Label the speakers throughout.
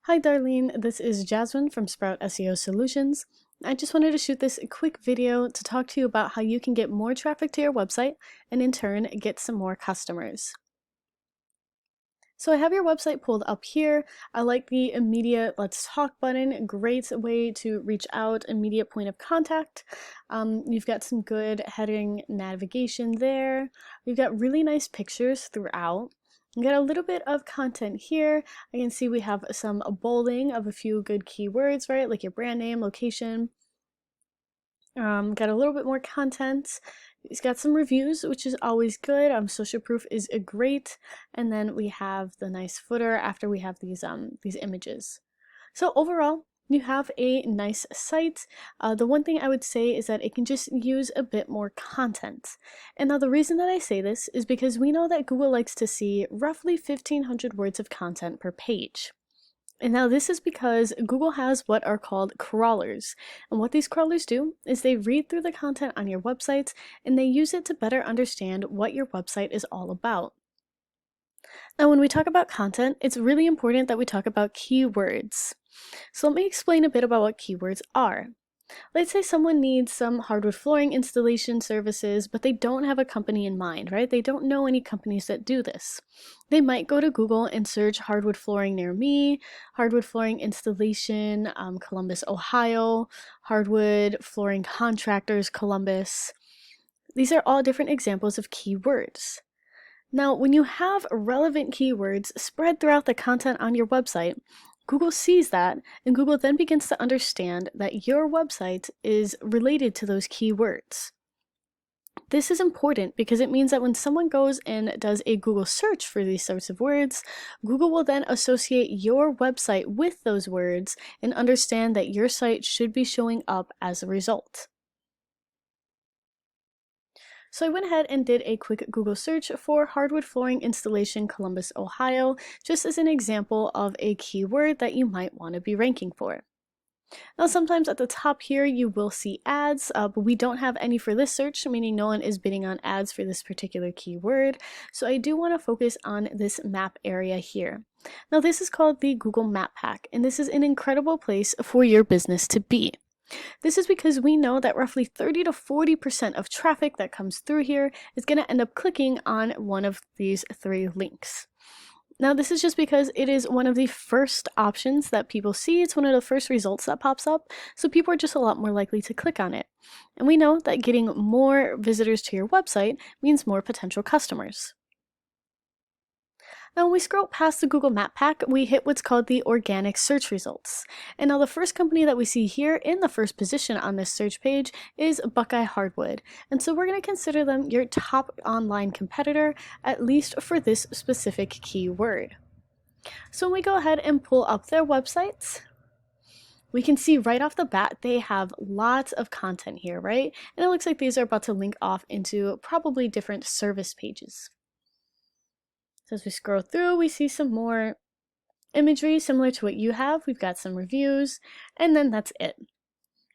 Speaker 1: Hi Darlene, this is Jasmine from Sprout SEO Solutions. I just wanted to shoot this quick video to talk to you about how you can get more traffic to your website and in turn get some more customers. So I have your website pulled up here. I like the immediate let's talk button, great way to reach out, immediate point of contact. You've got some good heading navigation there. You've got really nice pictures throughout. You got a little bit of content here. I can see we have some bolding of a few good keywords, right? Like your brand name, location. Got a little bit more content. It's got some reviews, which is always good. Social proof is great. And then we have the nice footer after we have these images. So overall, you have a nice site. The one thing I would say is that it can just use a bit more content. And now the reason that I say this is because we know that Google likes to see roughly 1,500 words of content per page. And now this is because Google has what are called crawlers. And what these crawlers do is they read through the content on your websites and they use it to better understand what your website is all about. Now, when we talk about content, it's really important that we talk about keywords. So let me explain a bit about what keywords are. Let's say someone needs some hardwood flooring installation services, but they don't have a company in mind, right? They don't know any companies that do this. They might go to Google and search hardwood flooring near me, hardwood flooring installation, Columbus, Ohio, hardwood flooring contractors, Columbus. These are all different examples of keywords. Now, when you have relevant keywords spread throughout the content on your website, Google sees that, and Google then begins to understand that your website is related to those keywords. This is important because it means that when someone goes and does a Google search for these sorts of words, Google will then associate your website with those words and understand that your site should be showing up as a result. So I went ahead and did a quick Google search for hardwood flooring installation Columbus, Ohio, just as an example of a keyword that you might want to be ranking for. Now sometimes at the top here you will see ads, but we don't have any for this search, meaning no one is bidding on ads for this particular keyword. So I do want to focus on this map area here. Now this is called the Google Map Pack, and this is an incredible place for your business to be. This is because we know that roughly 30 to 40% of traffic that comes through here is going to end up clicking on one of these three links. Now, this is just because it is one of the first options that people see. It's one of the first results that pops up, so people are just a lot more likely to click on it. And we know that getting more visitors to your website means more potential customers. Now, when we scroll past the Google Map Pack, we hit what's called the organic search results. And now the first company that we see here in the first position on this search page is Buckeye Hardwood. And so we're going to consider them your top online competitor, at least for this specific keyword. So when we go ahead and pull up their websites, we can see right off the bat they have lots of content here, right? And it looks like these are about to link off into probably different service pages. So as we scroll through, we see some more imagery similar to what you have. We've got some reviews, and then that's it.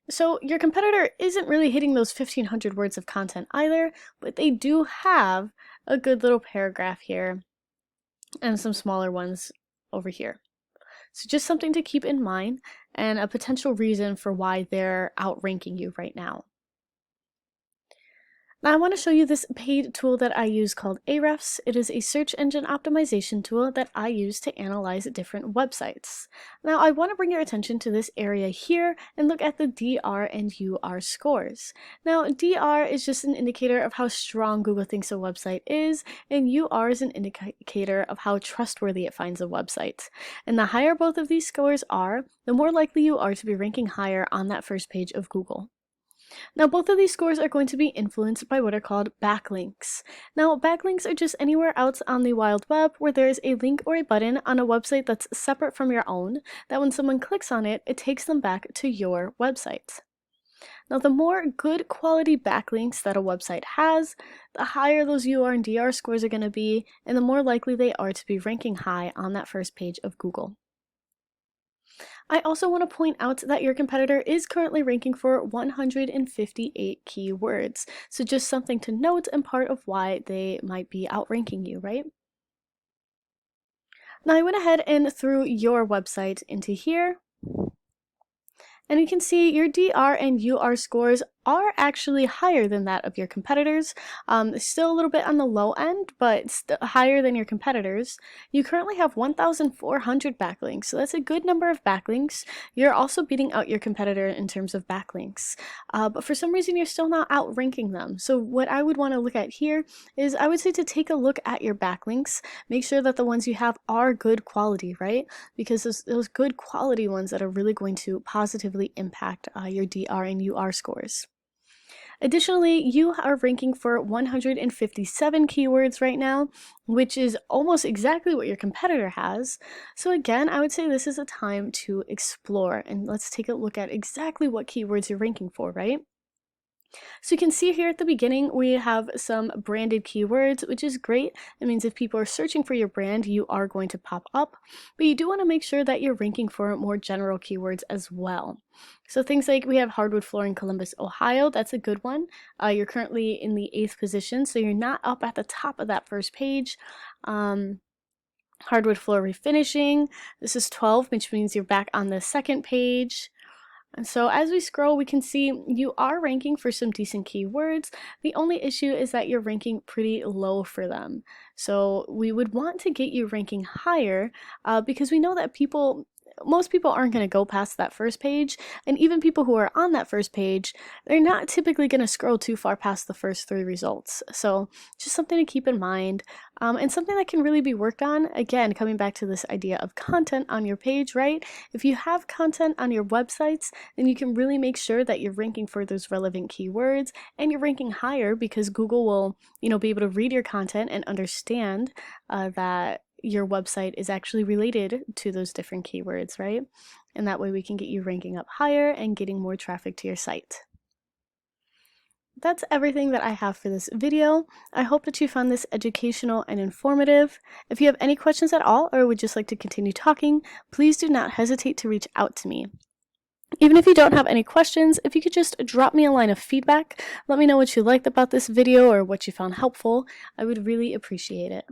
Speaker 1: So your competitor isn't really hitting those 1,500 words of content either, but they do have a good little paragraph here and some smaller ones over here. So just something to keep in mind and a potential reason for why they're outranking you right now. Now I want to show you this paid tool that I use called Ahrefs. It is a search engine optimization tool that I use to analyze different websites. Now I want to bring your attention to this area here and look at the DR and UR scores. Now DR is just an indicator of how strong Google thinks a website is, and UR is an indicator of how trustworthy it finds a website. And the higher both of these scores are, the more likely you are to be ranking higher on that first page of Google. Now, both of these scores are going to be influenced by what are called backlinks. Now, backlinks are just anywhere else on the wild web where there is a link or a button on a website that's separate from your own, that when someone clicks on it, it takes them back to your website. Now, the more good quality backlinks that a website has, the higher those UR and DR scores are going to be, and the more likely they are to be ranking high on that first page of Google. I also want to point out that your competitor is currently ranking for 158 keywords, so just something to note and part of why they might be outranking you, right? Now I went ahead and threw your website into here. And you can see your DR and UR scores are actually higher than that of your competitors. Still a little bit on the low end, but higher than your competitors. You currently have 1,400 backlinks, so that's a good number of backlinks. You're also beating out your competitor in terms of backlinks, but for some reason you're still not outranking them. So what I would want to look at here is I would say to take a look at your backlinks, make sure that the ones you have are good quality, right? Because those good quality ones that are really going to positively impact your DR and UR scores. Additionally, you are ranking for 157 keywords right now, which is almost exactly what your competitor has. So again, I would say this is a time to explore, and let's take a look at exactly what keywords you're ranking for, right? So you can see here at the beginning, we have some branded keywords, which is great. It means if people are searching for your brand, you are going to pop up, but you do want to make sure that you're ranking for more general keywords as well. So things like we have hardwood floor in Columbus, Ohio. That's a good one. You're currently in the 8th position, so you're not up at the top of that first page. Hardwood floor refinishing. This is 12, which means you're back on the 2nd page. And so as we scroll, we can see you are ranking for some decent keywords. The only issue is that you're ranking pretty low for them. So we would want to get you ranking higher because we know that most people aren't going to go past that first page, and even people who are on that first page, they're not typically going to scroll too far past the first 3 results. So just something to keep in mind, and something that can really be worked on. Again, coming back to this idea of content on your page, right? If you have content on your websites, then you can really make sure that you're ranking for those relevant keywords, and you're ranking higher because Google will, be able to read your content and understand that your website is actually related to those different keywords, right? And that way we can get you ranking up higher and getting more traffic to your site. That's everything that I have for this video. I hope that you found this educational and informative. If you have any questions at all or would just like to continue talking, please do not hesitate to reach out to me. Even if you don't have any questions, if you could just drop me a line of feedback, let me know what you liked about this video or what you found helpful, I would really appreciate it.